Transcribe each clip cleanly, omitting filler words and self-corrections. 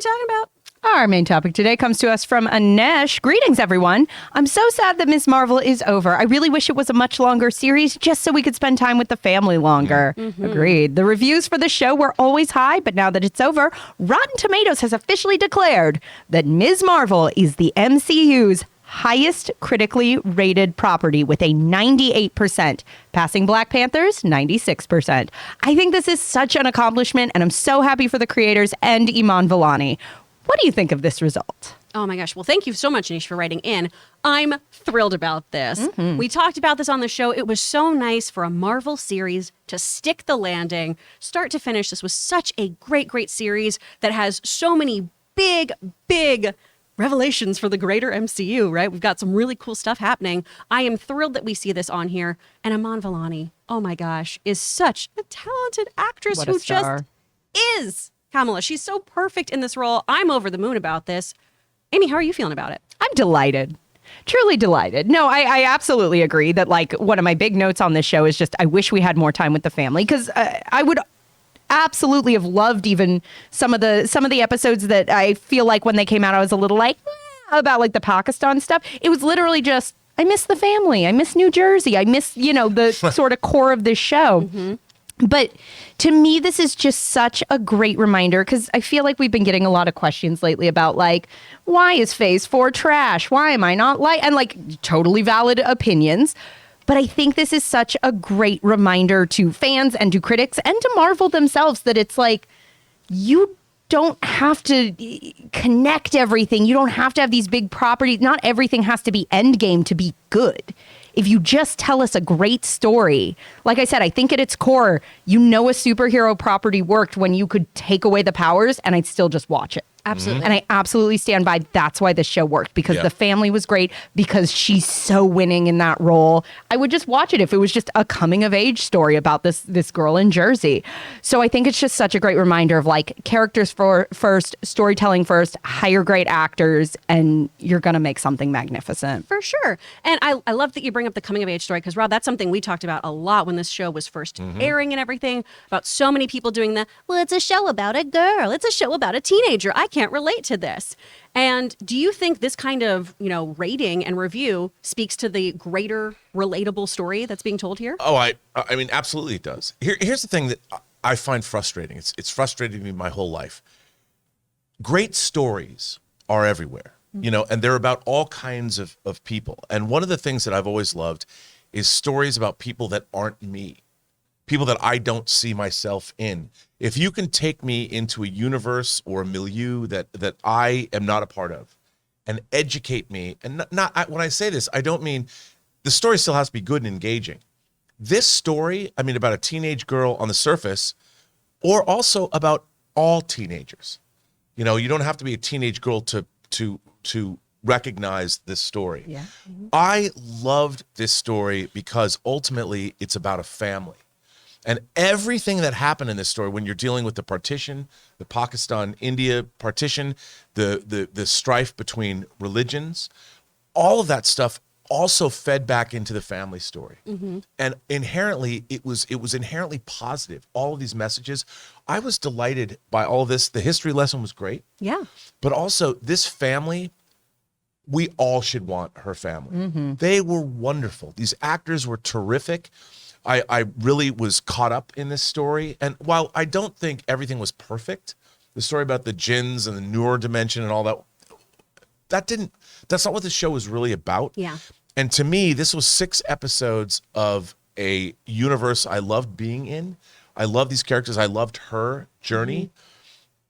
we talking about? Our main topic today comes to us from Anesh. Greetings, everyone. I'm so sad that Ms. Marvel is over. I really wish it was a much longer series just so we could spend time with the family longer. Agreed. The reviews for the show were always high, but now that it's over, Rotten Tomatoes has officially declared that Ms. Marvel is the MCU's highest critically rated property with a 98%, passing Black Panther's 96%. I think this is such an accomplishment, and I'm so happy for the creators and Iman Vellani. What do you think of this result? Oh my gosh. Well, thank you so much, Anesh, for writing in. I'm thrilled about this. We talked about this on the show. It was so nice for a Marvel series to stick the landing, start to finish. This was such a great, great series that has so many big, big revelations for the greater MCU, right? We've got some really cool stuff happening. I am thrilled that we see this on here. And Iman Vellani, oh my gosh, is such a talented actress who just is. Kamala, she's so perfect in this role. I'm over the moon about this. Amy, how are you feeling about it? I'm delighted. Truly delighted. No, I absolutely agree that, like, one of my big notes on this show is just I wish we had more time with the family, because I would absolutely have loved even some of the episodes that I feel like when they came out I was a little like about, like, the Pakistan stuff. It was literally just I miss the family. I miss New Jersey. I miss, the sort of core of this show. But to me, this is just such a great reminder, because I feel like we've been getting a lot of questions lately about, like, why is Phase 4 trash? Why am I not and, like, totally valid opinions. But I think this is such a great reminder to fans and to critics and to Marvel themselves that it's like, you don't have to connect everything. You don't have to have these big properties. Not everything has to be Endgame to be good. If you just tell us a great story, like I said, I think at its core, a superhero property worked when you could take away the powers and I'd still just watch it. Absolutely. And I absolutely stand by that's why this show worked, because the family was great, because she's so winning in that role. I would just watch it if it was just a coming of age story about this girl in Jersey. So I think it's just such a great reminder of, like, characters first, storytelling first, hire great actors, and you're going to make something magnificent. For sure. And I love that you bring up the coming of age story, because, Rob, that's something we talked about a lot when this show was first airing and everything, about so many people doing it's a show about a girl. It's a show about a teenager. I can't relate to this. And do you think this kind of, rating and review speaks to the greater relatable story that's being told here? Oh, I mean, absolutely it does. Here's the thing that I find frustrating. It's frustrated me my whole life. Great stories are everywhere, and they're about all kinds of people. And one of the things that I've always loved is stories about people that aren't me, people that I don't see myself in. If you can take me into a universe or a milieu that I am not a part of and educate me, and when I say this, I don't mean the story still has to be good and engaging. This story, I mean, about a teenage girl on the surface, or also about all teenagers. You don't have to be a teenage girl to recognize this story. Yeah. I loved this story because ultimately it's about a family. And everything that happened in this story, when you're dealing with the partition, the Pakistan-India partition, the strife between religions, all of that stuff also fed back into the family story. And inherently, it was inherently positive. All of these messages, I was delighted by all of this. The history lesson was great. Yeah. But also, this family, we all should want her family. They were wonderful. These actors were terrific. I really was caught up in this story. And while I don't think everything was perfect, the story about the jinns and the newer dimension and all that's not what the show was really about. Yeah. And to me, this was 6 episodes of a universe I loved being in. I love these characters. I loved her journey.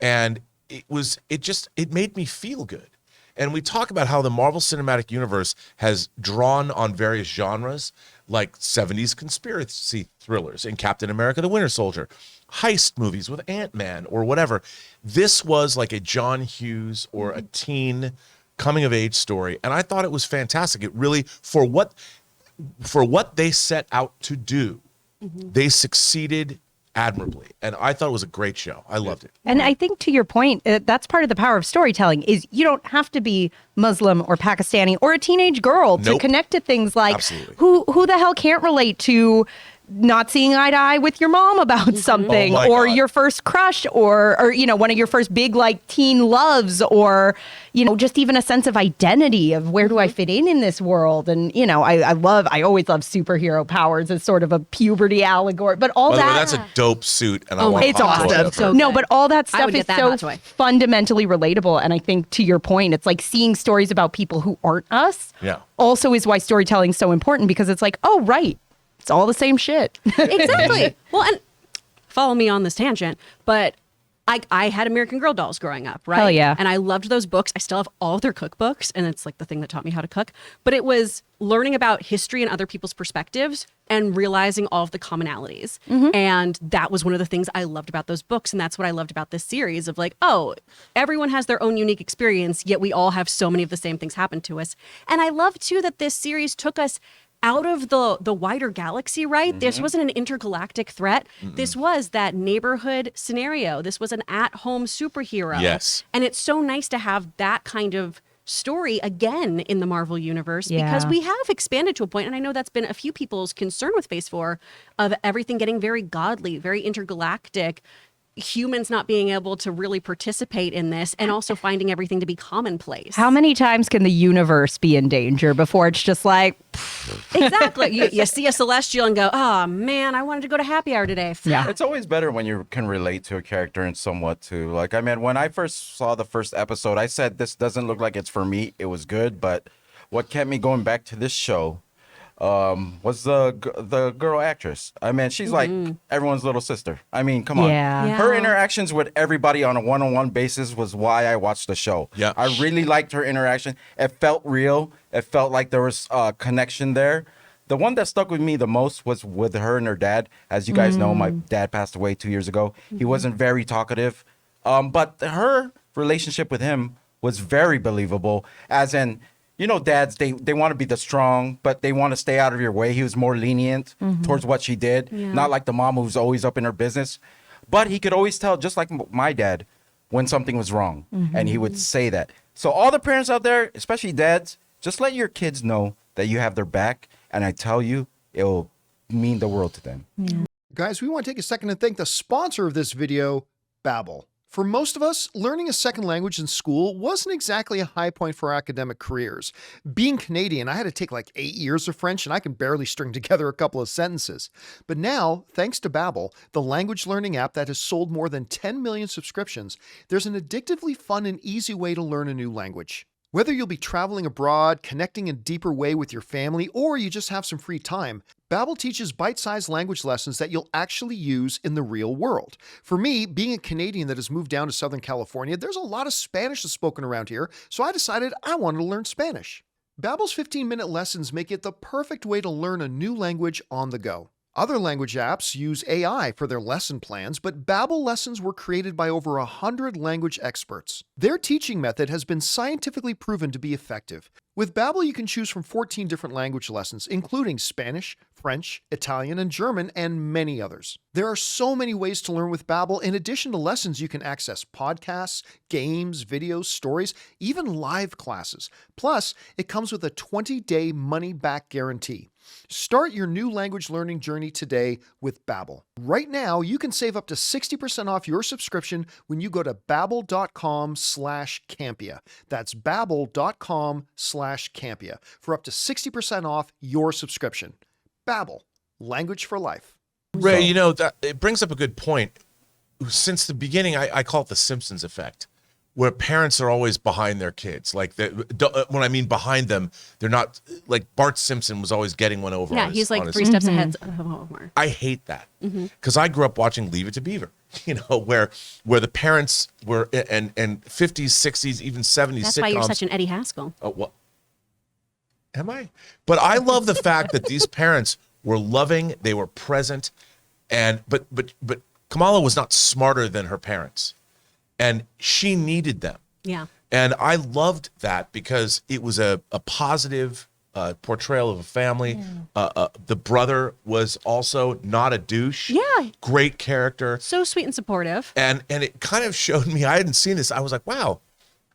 And it made me feel good. And we talk about how the Marvel Cinematic Universe has drawn on various genres, like 70s conspiracy thrillers in Captain America, the Winter Soldier, heist movies with Ant-Man or whatever. This was like a John Hughes or a teen coming-of-age story, and I thought it was fantastic. It really, for what they set out to do, they succeeded admirably, and I thought it was a great show. I loved it. And I think, to your point, that's part of the power of storytelling, is you don't have to be Muslim or Pakistani or a teenage girl to connect to things like Absolutely. who the hell can't relate to not seeing eye to eye with your mom about something, Oh my or God. your first crush, or you know, one of your first big like teen loves, or you know, just even a sense of identity of where do I fit in this world. And you know, I always love superhero powers as sort of a puberty allegory, but all By the way, that that's a dope suit, and I Oh want my it's hot toys awesome. of her. So No, good. but all that I stuff would is get that so hot toy. fundamentally relatable. And I think to your point, it's like seeing stories about people who aren't us. Yeah. Also is why storytelling is so important, because it's like, oh, right. It's all the same shit. Exactly. Well, and follow me on this tangent, but I had American Girl dolls growing up, right? Hell yeah. And I loved those books. I still have all of their cookbooks, and it's like the thing that taught me how to cook. But it was learning about history and other people's perspectives and realizing all of the commonalities. And that was one of the things I loved about those books. And that's what I loved about this series of like, oh, everyone has their own unique experience, yet we all have so many of the same things happen to us. And I love too that this series took us out of the wider galaxy, right? This wasn't an intergalactic threat. This was that neighborhood scenario. This was an at-home superhero. Yes. And it's so nice to have that kind of story again in the Marvel universe because Yeah. we have expanded to a point, and I know that's been a few people's concern with Phase 4, of everything getting very godly, very intergalactic, humans not being able to really participate in this, and also finding everything to be commonplace. How many times can the universe be in danger before it's just like, Exactly. You see a celestial and go, oh man, I wanted to go to happy hour today. yeah. It's always better when you can relate to a character and somewhat too. Like, I mean, when I first saw the first episode, I said, this doesn't look like it's for me. It was good, but what kept me going back to this show was the girl actress. I mean, she's like everyone's little sister. I mean, come on. Yeah. Yeah. Her interactions with everybody on a one-on-one basis was why I watched the show. Yeah. I really liked her interaction. It felt real. It felt like there was a connection there. The one that stuck with me the most was with her and her dad. As you guys know, my dad passed away 2 years ago. He wasn't very talkative. But her relationship with him was very believable, as in, you know, dads, they want to be the strong, but they want to stay out of your way. He was more lenient towards what she did, not like the mom who's always up in her business. But he could always tell, just like my dad, when something was wrong, and he would say that. So all the parents out there, especially dads, just let your kids know that you have their back, and I tell you, it will mean the world to them. Guys, we want to take a second and thank the sponsor of this video, Babbel. For most of us, learning a second language in school wasn't exactly a high point for our academic careers. Being Canadian, I had to take like 8 years of French and I can barely string together a couple of sentences. But now, thanks to Babbel, the language learning app that has sold more than 10 million subscriptions, there's an addictively fun and easy way to learn a new language. Whether you'll be traveling abroad, connecting in a deeper way with your family, or you just have some free time, Babbel teaches bite-sized language lessons that you'll actually use in the real world. For me, being a Canadian that has moved down to Southern California, there's a lot of Spanish that's spoken around here, so I decided I wanted to learn Spanish. Babbel's 15-minute lessons make it the perfect way to learn a new language on the go. Other language apps use AI for their lesson plans, but Babbel lessons were created by over 100 language experts. Their teaching method has been scientifically proven to be effective. With Babbel, you can choose from 14 different language lessons, including Spanish, French, Italian, and German, and many others. There are so many ways to learn with Babbel. In addition to lessons, you can access podcasts, games, videos, stories, even live classes. Plus, it comes with a 20-day money-back guarantee. Start your new language learning journey today with Babbel. Right now, you can save up to 60% off your subscription when you go to babbel.com/Campea. That's babbel.com/Campea for up to 60% off your subscription. Babbel, language for life. Ray, you know, that it brings up a good point. Since the beginning, I call it the Simpsons effect, where parents are always behind their kids. Like, when I mean behind them, they're not, like Bart Simpson was always getting one over. Yeah, on his, he's like on his- 3 steps ahead of Homer. I hate that because I grew up watching Leave It to Beaver, you know, where the parents were and 50s, 60s, even 70s That's sitcoms. why you're such an Eddie Haskell. Oh, what? Am I? But I love the fact that these parents were loving, they were present, and but Kamala was not smarter than her parents, and she needed them. Yeah. And I loved that because it was a positive portrayal of a family. The brother was also not a douche. Yeah. Great character. So sweet and supportive. And it kind of showed me, I hadn't seen this. I was like, wow,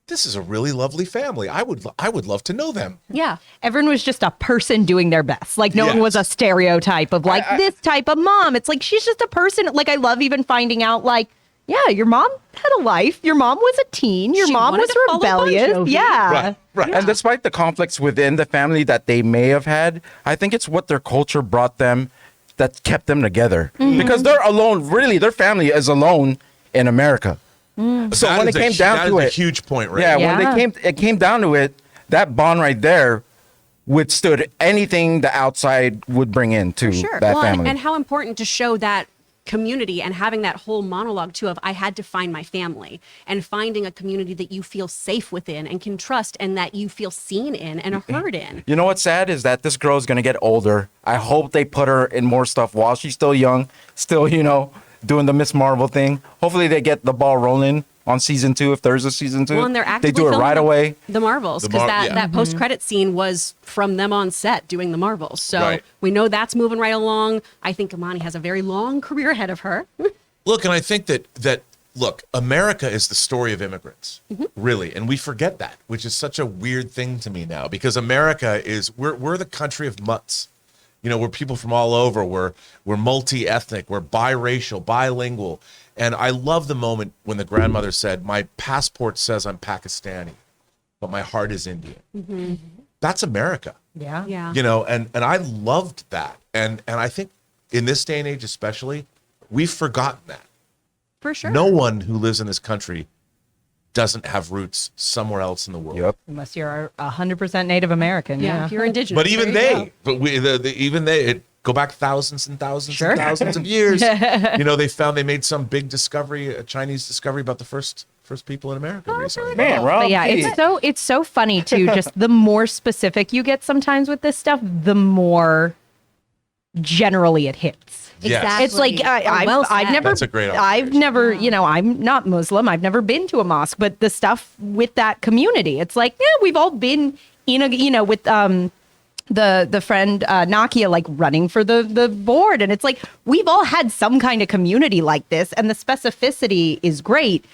this is a really lovely family. I would love to know them. Yeah. Everyone was just a person doing their best. Like no one Yes. was a stereotype of like this type of mom. It's like she's just a person. Like I love even finding out like, yeah, your mom had a life. Your mom was a teen. Your She mom wanted was to follow Bon rebellious. Jovi. Yeah. Right. And despite the conflicts within the family that they may have had, I think it's what their culture brought them that kept them together. Because they're alone, really, their family is alone in America. So That when is it came down that to is a it, huge point, right? yeah, Yeah. when it came down to it, that bond right there withstood anything the outside would bring in to Sure. that Well, family. and how important to show that community and having that whole monologue too of I had to find my family and finding a community that you feel safe within and can trust and that you feel seen in and heard in. You know what's sad is that this girl's gonna get older. I hope they put her in more stuff while she's still young, still, doing the Miss Marvel thing. Hopefully they get the ball rolling on season 2 if there's a season 2. Well, and they're actively they do it filming right away. The Marvels, The because yeah. that post-credit scene was from them on set doing the Marvels. So Right. we know that's moving right along. I think Imani has a very long career ahead of her. Look, and I think that look, America is the story of immigrants, really, and we forget that, which is such a weird thing to me now, because America is we're the country of mutts. We're people from all over. We're multi-ethnic. We're biracial, bilingual, and I love the moment when the grandmother said, "My passport says I'm Pakistani, but my heart is Indian." That's America. Yeah. Yeah. And I loved that, and I think in this day and age especially, we've forgotten that. For sure. No one who lives in this country doesn't have roots somewhere else in the world. Yep. Unless you're 100% Native American. Yeah, Yeah. if you're indigenous. But even there you they, but even they, it go back thousands and thousands Sure. and thousands of years. They made some big discovery, a Chinese discovery about the first people in America recently. Man, Rob. But yeah, it's so funny too. Just the more specific you get sometimes with this stuff, the more generally it hits. Yes. Exactly. It's like Well I've said. never, That's a great I've observation. never, I'm not Muslim. I've never been to a mosque, but the stuff with that community, it's like, yeah, we've all been in a, with the friend Nakia like running for the board, and it's like we've all had some kind of community like this, and the specificity is great.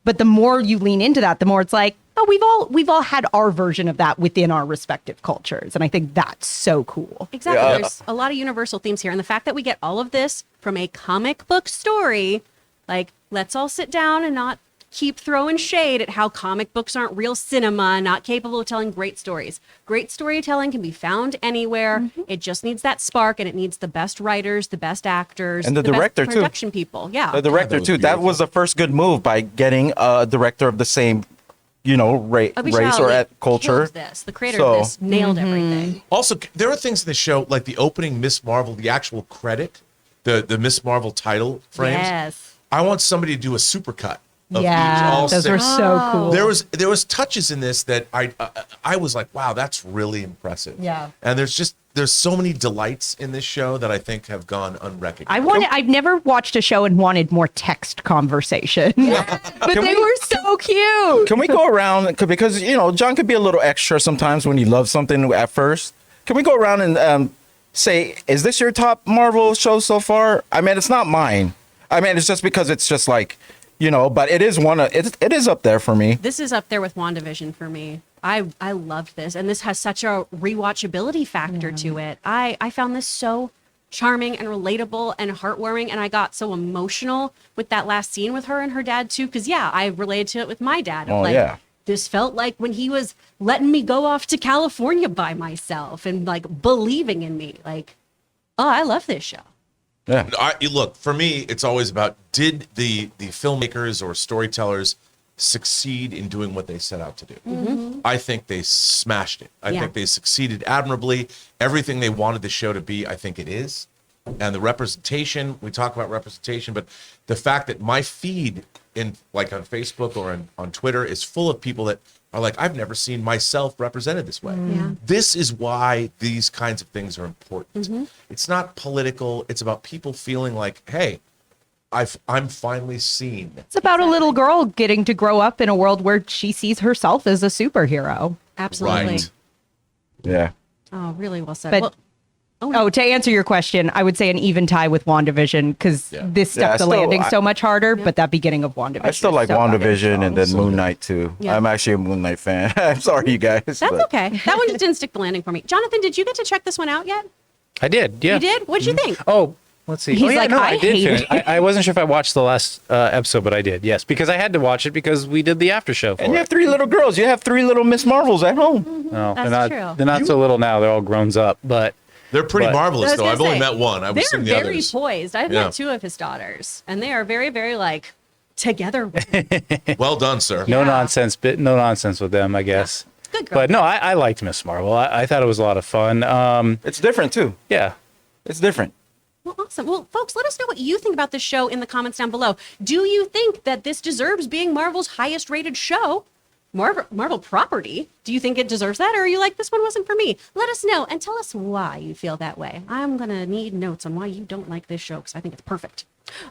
But the more you lean into that, the more it's like, oh, we've all had our version of that within our respective cultures, and I think that's so cool. Exactly. Yeah. There's a lot of universal themes here. And the fact that we get all of this from a comic book story, like, let's all sit down and not keep throwing shade at how comic books aren't real cinema, not capable of telling great stories. Great storytelling can be found anywhere. It just needs that spark, and it needs the best writers, the best actors, And the director, best too. production people. Yeah. The director, that was too. That beautiful. was the first good move by getting a director of the same, race Abhishek or Ali culture. killed this. The creator So- of this nailed everything. Also, there are things in the show, like the opening Miss Marvel, the actual credit, the Miss Marvel title frames. Yes. I want somebody to do a supercut of Yeah, all those six. were so cool. There was touches in this that I was like, wow, that's really impressive. Yeah. And there's so many delights in this show that I think have gone unrecognized. I've never watched a show and wanted more text conversation, but Can they we- were so cute. Can we go around, because John could be a little extra sometimes when he loves something at first. Can we go around and say, is this your top Marvel show so far? I mean, it's not mine. I mean, it's just because it's just like, but it is it is up there for me. This is up there with WandaVision for me. I loved this, and this has such a rewatchability factor to it. I found this so charming and relatable and heartwarming, and I got so emotional with that last scene with her and her dad too, because I related to it with my dad. Oh, yeah. This felt like when he was letting me go off to California by myself and like believing in me. Like, oh, I love this show. Yeah. Look, for me, it's always about, did the filmmakers or storytellers succeed in doing what they set out to do? I think they smashed it. I Yeah. think they succeeded admirably. Everything they wanted the show to be, I think it is. And the representation, we talk about representation, but the fact that my feed on Facebook or on Twitter is full of people that are like, I've never seen myself represented this way. Yeah. This is why these kinds of things are important. It's not political. It's about people feeling like, hey, I'm finally seen. It's about a little girl getting to grow up in a world where she sees herself as a superhero. Absolutely. Right. Yeah. Oh, really well said. But Well, Oh, to answer your question, I would say an even tie with WandaVision because this stuck Yeah, the still, landing so much harder, but that beginning of WandaVision. I still like is so fucking WandaVision and then strong. Moon Knight too. Yeah. I'm actually a Moon Knight fan. I'm sorry, you guys. That's but- okay. That one just didn't stick the landing for me. Jonathan, did you get to check this one out yet? I did. Yeah. You did? What did you think? Oh, let's see. He's oh, yeah, like, no, I I did hate finish. I wasn't sure if I watched the last episode, but I did. Yes, because I had to watch it because we did the after show for And you it. have 3 little girls. You have 3 little Miss Marvels at home. No, That's they're not. true. They're not so little now. They're all grown up. But They're pretty But- marvelous, I was though. gonna I've only say, met one. I was They're seeing the very others. poised. I've Yeah. met 2 of his daughters, and they are very, very like together. With Well done, sir. no Yeah. nonsense. No nonsense with them, I guess. Good girl. But no, I liked Miss Marvel. I thought it was a lot of fun. It's different too. Yeah. It's different. Well, awesome. Well, folks, let us know what you think about this show in the comments down below. Do you think that this deserves being Marvel's highest rated show? Marvel property? Do you think it deserves that, or are you like, this one wasn't for me? Let us know and tell us why you feel that way. I'm going to need notes on why you don't like this show because I think it's perfect.